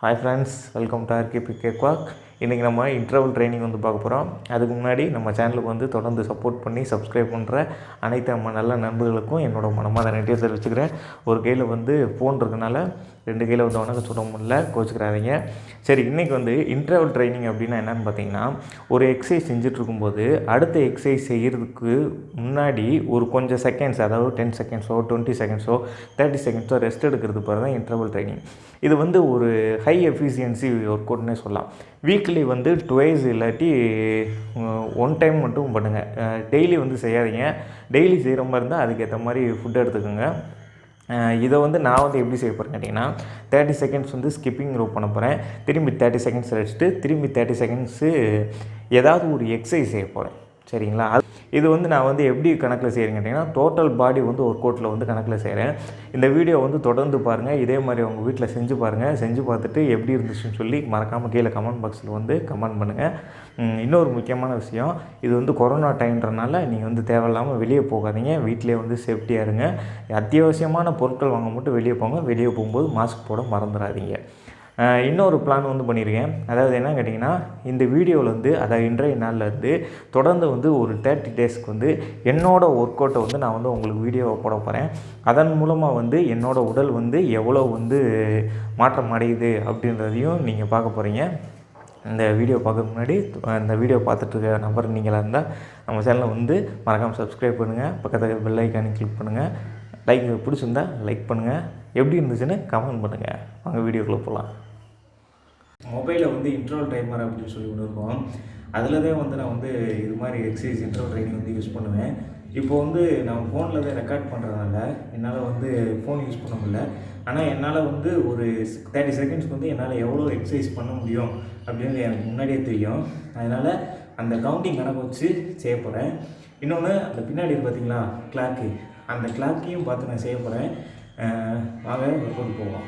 Hi friends, welcome to RKP Cakewalk. இன்றைக்கி நம்ம interval training வந்து பார்க்க போகிறோம். அதுக்கு முன்னாடி நம்ம சேனலுக்கு வந்து தொடர்ந்து சப்போர்ட் பண்ணி சப்ஸ்கிரைப் பண்ணுற அனைத்து நம்ம நல்ல நண்பர்களுக்கும் என்னோடய மனமார்ந்த நன்றியை தெரிவிச்சுக்கிறேன். ஒரு கையில் வந்து ஃபோன் இருக்கனால 2 கையில் வந்து வணக்கம் சொல்ல முடியல, கோச்சிக்கிறாதீங்க. சரி, இன்றைக்கி வந்து இன்டர்வல் ட்ரைனிங் அப்படின்னா என்னென்னு பார்த்தீங்கன்னா, ஒரு எக்ஸசைஸ் செஞ்சிட்ருக்கும்போது அடுத்த எக்ஸசைஸ் செய்கிறதுக்கு முன்னாடி ஒரு கொஞ்சம் செகண்ட்ஸ், அதாவது 10 செகண்ட்ஸோ 20 செகண்ட்ஸோ 30 செகண்ட்ஸோ ரெஸ்ட் எடுக்கிறது பேர் தான் இன்டர்வல் ட்ரைனிங். இது வந்து ஒரு ஹை எஃபிஷியன்சி ஒர்க் அவுட்னே சொல்லலாம். வீக்லி வந்து ட்வைஸ் இல்லாட்டி 1 டைம் மட்டும் பண்ணுங்கள். டெய்லி வந்து செய்யாதீங்க. டெய்லி செய்கிற மாதிரி இருந்தால் அதுக்கேற்ற மாதிரி ஃபுட் எடுத்துக்கோங்க. இதை வந்து நான் வந்து எப்படி செய்ய போகிறேன்னு கேட்டிங்கன்னா, 30 செகண்ட்ஸ் வந்து ஸ்கிப்பிங் ரோப் பண்ண போகிறேன். திரும்பி 30 செகண்ட்ஸ் ரெஸ்ட்டு, திரும்பி 30 செகண்ட்ஸு ஏதாவது ஒரு எக்ஸசைஸ் செய்ய போகிறேன். சரிங்களா? இது வந்து நான் வந்து எப்படி கணக்கில் செய்கிறேன்னு கேட்டிங்கன்னா, டோட்டல் பாடி வந்து ஒர்க் அவுட்டில் வந்து கணக்கில் செய்கிறேன். இந்த வீடியோ வந்து தொடர்ந்து பாருங்கள். இதே மாதிரி உங்கள் வீட்டில் செஞ்சு பாருங்கள். செஞ்சு பார்த்துட்டு எப்படி இருந்துச்சுன்னு சொல்லி மறக்காமல் கீழே கமெண்ட் பாக்ஸில் வந்து கமெண்ட் பண்ணுங்கள். இன்னொரு முக்கியமான விஷயம், இது வந்து கொரோனா டைம்ன்றனால நீங்கள் வந்து தேவையில்லாமல் வெளியே போகாதீங்க. வீட்டிலே வந்து சேஃப்டியாக இருங்க. அத்தியாவசியமான பொருட்கள் வாங்க மட்டும் வெளியே போங்க. வெளியே போகும்போது மாஸ்க் போட மறந்துடாதீங்க. இன்னொரு பிளான் வந்து பண்ணியிருக்கேன். அதாவது என்ன கேட்டிங்கன்னா, இந்த வீடியோவில் வந்து அதாவது இன்றைய நாள்லேருந்து தொடர்ந்து வந்து ஒரு 30 டேஸ்க்கு வந்து என்னோடய ஒர்க் அவுட்டை வந்து நான் வந்து உங்களுக்கு வீடியோவை போட போகிறேன். அதன் மூலமாக வந்து என்னோடய உடல் வந்து எவ்வளோ வந்து மாற்றம் அடையுது அப்படின்றதையும் நீங்கள் பார்க்க போகிறீங்க. இந்த வீடியோ பார்க்கறதுக்கு முன்னாடி இந்த வீடியோ பார்த்துட்ருக்க நபர் நீங்களாக இருந்தால் நம்ம சேனலை வந்து மறக்காமல் சப்ஸ்கிரைப் பண்ணுங்கள். பக்கத்தில் பெல் ஐக்கானை கிளிக் பண்ணுங்கள். லைக் பிடிச்சிருந்தா லைக் பண்ணுங்கள். எப்படி இருந்துச்சுன்னு கமெண்ட் பண்ணுங்கள். வாங்க வீடியோக்குள்ளே போகலாம். மொபைலில் வந்து இன்டர்வல் டைமர் அப்படின்னு சொல்லி ஒன்று இருக்கும். அதில் தான் வந்து நான் வந்து இது மாதிரி எக்ஸசைஸ் இன்டர்வல் ட்ரைனிங் வந்து யூஸ் பண்ணுவேன். இப்போ வந்து நான் ஃபோனில் தான் ரெக்கார்ட் பண்ணுறதுனால என்னால் வந்து ஃபோன் யூஸ் பண்ண முடியல. ஆனால் என்னால் வந்து ஒரு 30 செகண்ட்ஸ்க்கு வந்து என்னால் எவ்வளோ எக்ஸசைஸ் பண்ண முடியும் அப்படின்னு எனக்கு முன்னாடியே தெரியும். அதனால் அந்த கவுண்டிங் கணக்கு வச்சு செய்ய போகிறேன். இன்னொன்று, அந்த பின்னாடி பார்த்தீங்களா கிளாக்கு, அந்த கிளாக்கையும் பார்த்து நான் செய்ய போகிறேன். வாங்க ஒர்க் அவுட் போவோம்.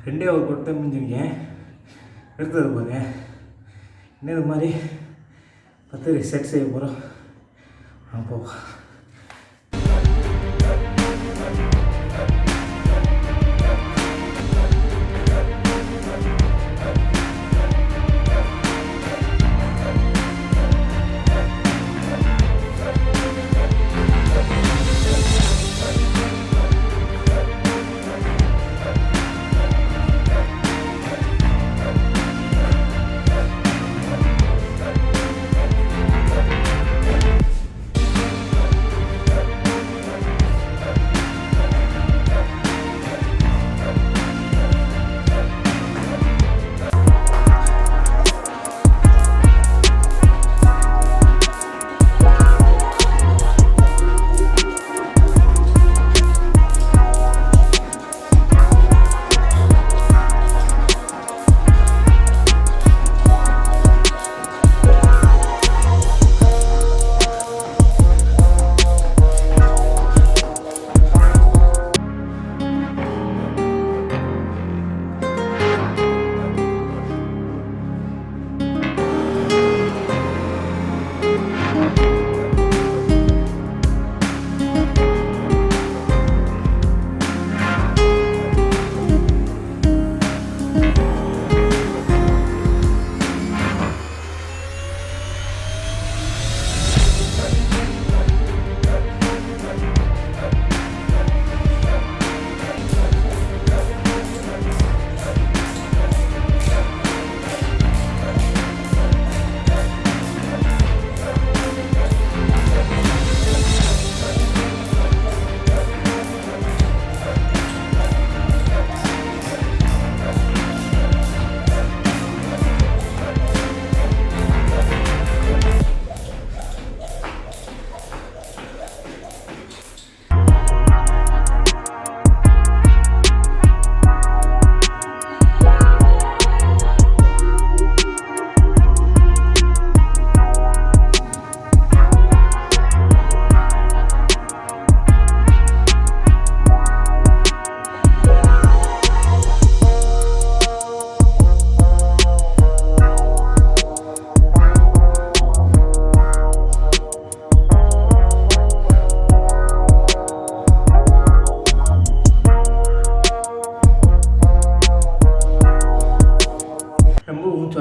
ரெண்டே ஒரு கொட்டை முடிஞ்சிருக்கேன். எடுத்தது பாருங்க. இன்னும் இது மாதிரி 10 செட் செய்ய போகிறோம். அப்போ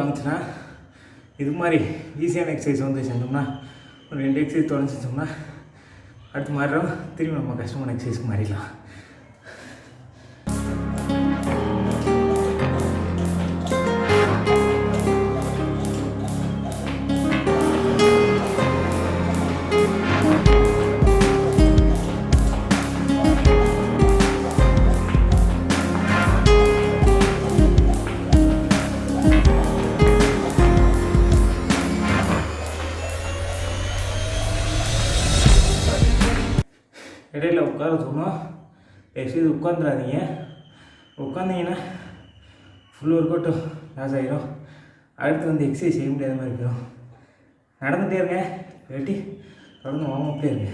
வாங்கிச்சுன்னா இது மாதிரி ஈஸியான எக்ஸசைஸ் வந்து செஞ்சோம்னா ஒரு 2 எக்ஸசைஸ் தொடர்ந்து செஞ்சோம்னா அடுத்து மாறுறோம், திரும்பி நம்ம கஷ்டமான எக்ஸசைஸ்க்கு மாறிடலாம். இடையில உட்கார சொன்னோம், எக்ஸசைஸ் உட்காந்துடாதீங்க. உட்காந்திங்கன்னா ஃபுல் ஒர்க் அவுட்டும் லாஸ் ஆகிடும். அடுத்து வந்து எக்ஸசைஸ் செய்ய முடியாத மாதிரி இருக்கும். நடந்துகிட்டே இருங்க, வெட்டி தொடர்ந்து வார்ம் இருங்க.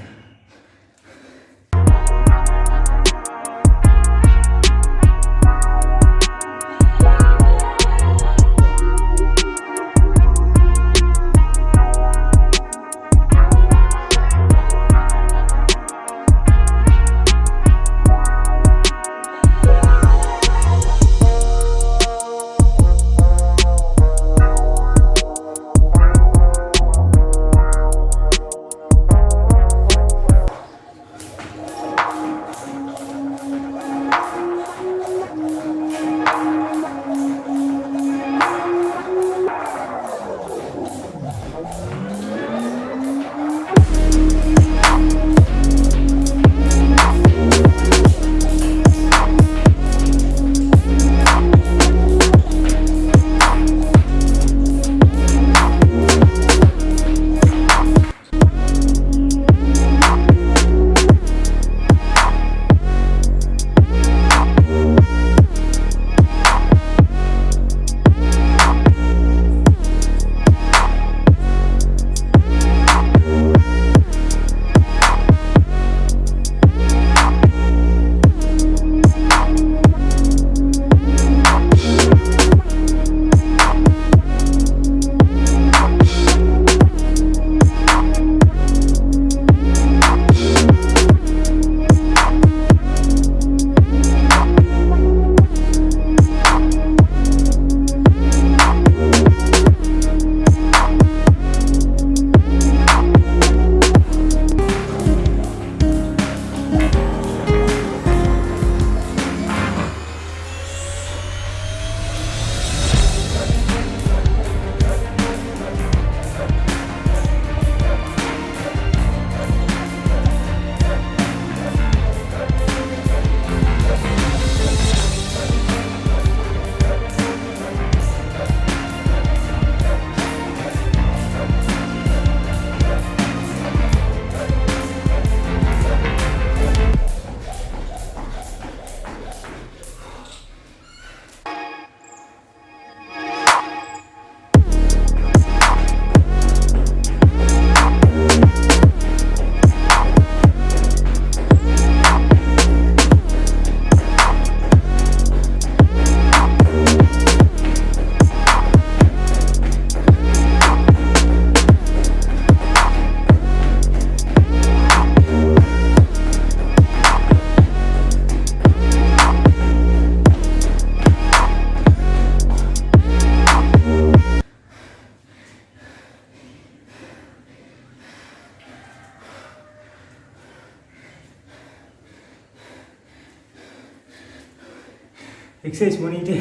எக்ஸசைஸ் பண்ணிவிட்டு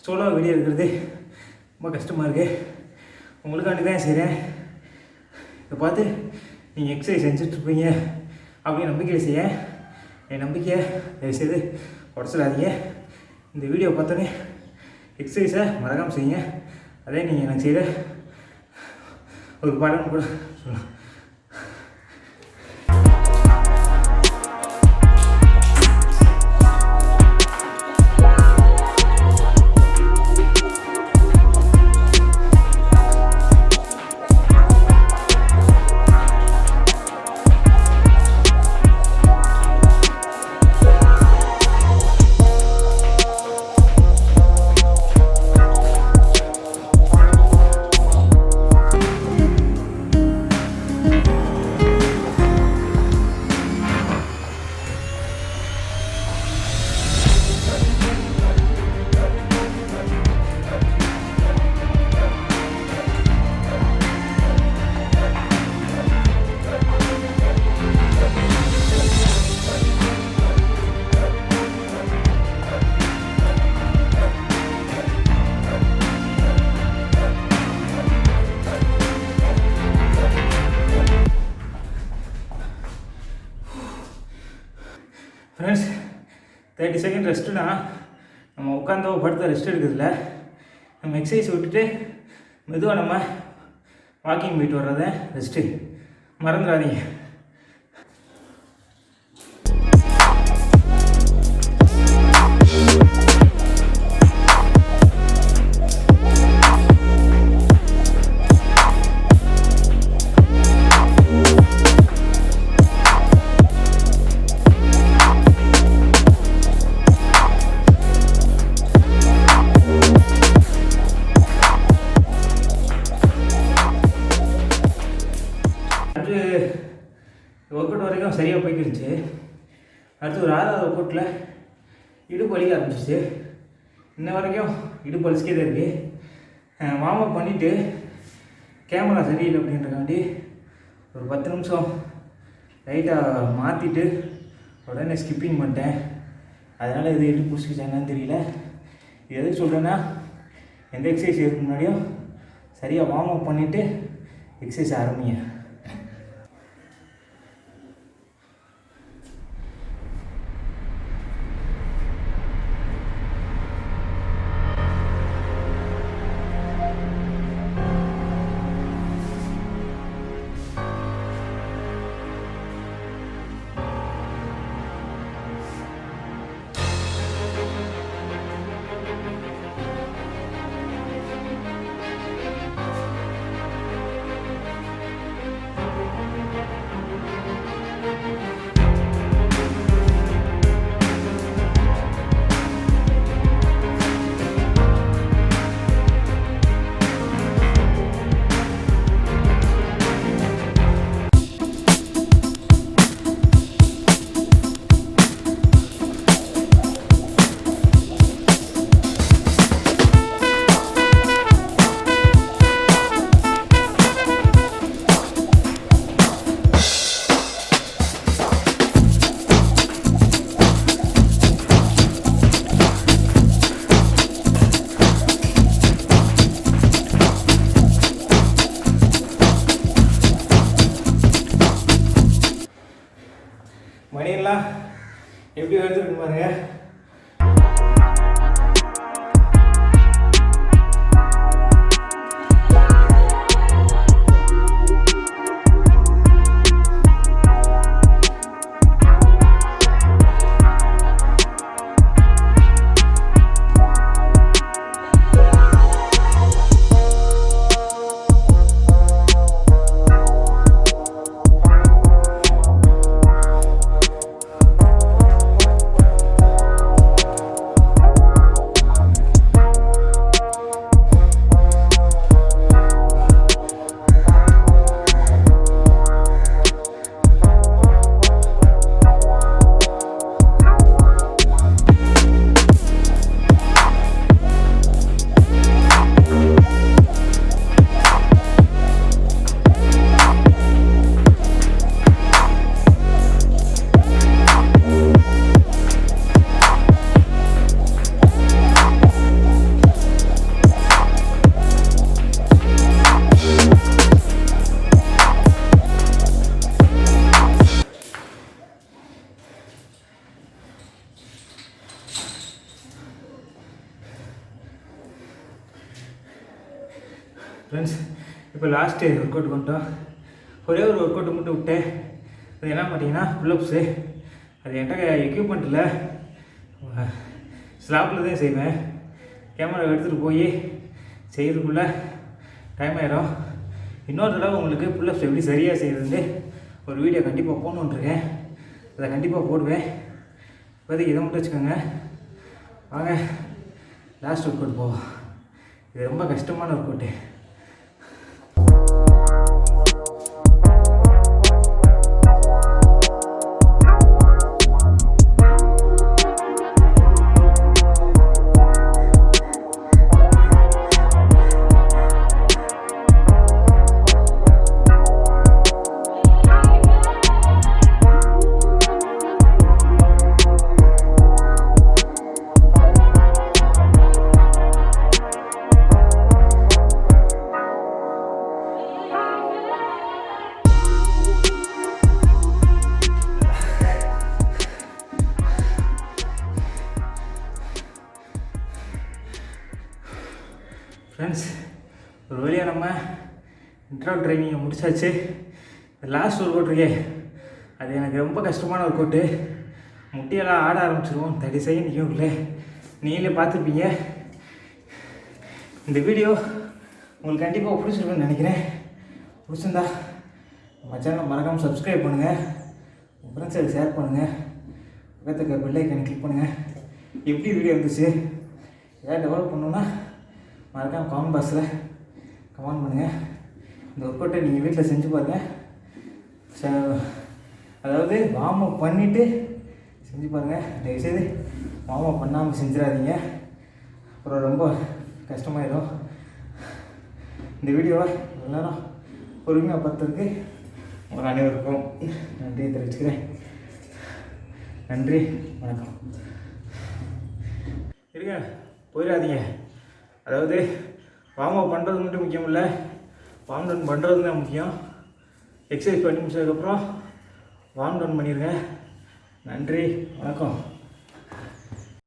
சோலாக வீடியோ எடுக்கிறது ரொம்ப கஷ்டமாக இருக்குது. உங்களுக்காண்டி தான் செய்கிறேன். இதை பார்த்து நீங்கள் எக்ஸசைஸ் செஞ்சுட்ருப்பீங்க அப்படின்னு நம்பிக்கையை செய்ய, என் நம்பிக்கையை தயவுசெய்து உடச்சிடாதீங்க. இந்த வீடியோ பார்த்தோன்னே எக்ஸசைஸை மறக்காமல் செய்யுங்க. அதே நீங்கள் எனக்கு செய்கிற ஒரு பாடம் கூட சொல்லலாம். 30 செகண்ட் ரெஸ்ட்டுனா நம்ம உட்காந்தோ படுத்த ரெஸ்ட் எடுக்கிறதுல நம்ம எக்ஸசைஸ் விட்டுட்டு மெதுவாக நம்ம வாக்கிங் போயிட்டு வர்றத ரெஸ்ட்டு மறந்துடாதீங்க. ஒர்க் அவுட் வரைக்கும் சரியாக போய்க்கிருந்துச்சு. அடுத்து ஒரு 6வது ஒர்க் அவுட்டில் இடுப்பு வலிக்க ஆரம்பிச்சிச்சு. இன்ன வரைக்கும் இடுப்பு வலிச்சிக்கே தான் இருக்குது. வார்ம் அப் பண்ணிவிட்டு கேமரா சரியில்லை அப்படின்றக்காண்டி ஒரு 10 நிமிஷம் லைட்டாக மாற்றிட்டு உடனே ஸ்கிப்பிங் பண்ணிட்டேன். அதனால் இது இடுப்பு பிடிச்சிக்கிச்சாங்கன்னு தெரியல. இது எதுக்கு சொல்கிறேன்னா, எந்த எக்ஸசைஸ் ஏற்க முன்னாடியும் சரியாக வார்ம் அப் பண்ணிவிட்டு எக்ஸசைஸ் ஆரம்பிங்க. மணியெல்லாம் எப்படி எடுத்துருக்கு பாருங்க. ஃப்ரெண்ட்ஸ், இப்போ லாஸ்ட்டு ஒர்க் அவுட் பண்ணிட்டோம். ஒரே ஒரு ஒர்க் அவுட் மட்டும் விட்டேன். அது என்ன பார்த்தீங்கன்னா புல்லப்ஸு. அது என்கிட்ட எக்யூப்மெண்ட் இல்லை, ஸ்லாப்பில் தான் செய்வேன். கேமரா எடுத்துகிட்டு போய் செய்கிறதுக்குள்ளே டைம் ஆகிடும். இன்னொரு தடவை உங்களுக்கு புல்லப்ஸ் எப்படி சரியாக செய்கிறது ஒரு வீடியோ கண்டிப்பாக போகணுன்ட்ருக்கேன். அதை கண்டிப்பாக போடுவேன். இப்போதைக்கு இதை மட்டும் வச்சுக்கோங்க. வாங்க லாஸ்ட் ஒர்க் அவுட் போவோம். இது ரொம்ப கஷ்டமான ஒர்க் அவுட்டு. ஃப்ரெண்ட்ஸ், ஒரு வழியாக நம்ம இன்டர்வல் ட்ரைனிங்கை முடிச்சாச்சு. லாஸ்ட் ஒர்க் அவுட் இருக்கே, அது எனக்கு ரொம்ப கஷ்டமான ஒர்க் அவுட்டு. முட்டியெல்லாம் ஆட ஆரம்பிச்சிருவோம். 30 செகண்ட் நிற்கக்குள்ளே நீங்களே பார்த்துருப்பீங்க. இந்த வீடியோ உங்களுக்கு கண்டிப்பாக பிடிச்சிருக்குன்னு நினைக்கிறேன். பிடிச்சிருந்தா நம்ம சேனலை மறக்காமல் சப்ஸ்கிரைப் பண்ணுங்கள், உங்கள் ஃப்ரெண்ட்ஸுக்கு ஷேர் பண்ணுங்கள், பக்கத்துக்கு பெல் ஐக்கானை கிளிக் பண்ணுங்கள். எப்படி வீடியோ இருந்துச்சு, ஏதாவது டெவலப் பண்ணணுன்னா மறக்காமல் கமெண்ட் பாக்ஸில் கமெண்ட் பண்ணுங்கள். இந்த ஒர்க் அவுட்டை நீங்கள் வீட்டில் செஞ்சு பாருங்கள். அதாவது வார்ம் அப் பண்ணிவிட்டு செஞ்சு பாருங்கள். தயவுசெய்து வார்ம் அப் பண்ணாமல் செஞ்சிடாதீங்க, அப்புறம் ரொம்ப கஷ்டமாயிடும். இந்த வீடியோவை எல்லாரும் பொறுமையாக பார்த்ததுக்கு உங்கள் அனைவருக்கும் நன்றியை தெரிவிச்சுக்கிறேன். நன்றி, வணக்கம். இருங்க, போயிடாதீங்க. அதாவது வார்ம் அப் பண்ணுறது மட்டும் முக்கியம் இல்லை, வார்ம் டவுன் பண்ணுறது தான் முக்கியம். எக்ஸசைஸ் பண்ணி முடிச்சதுக்கப்புறம் வார்ம் டவுன் பண்ணிடுங்க. நன்றி, வணக்கம்.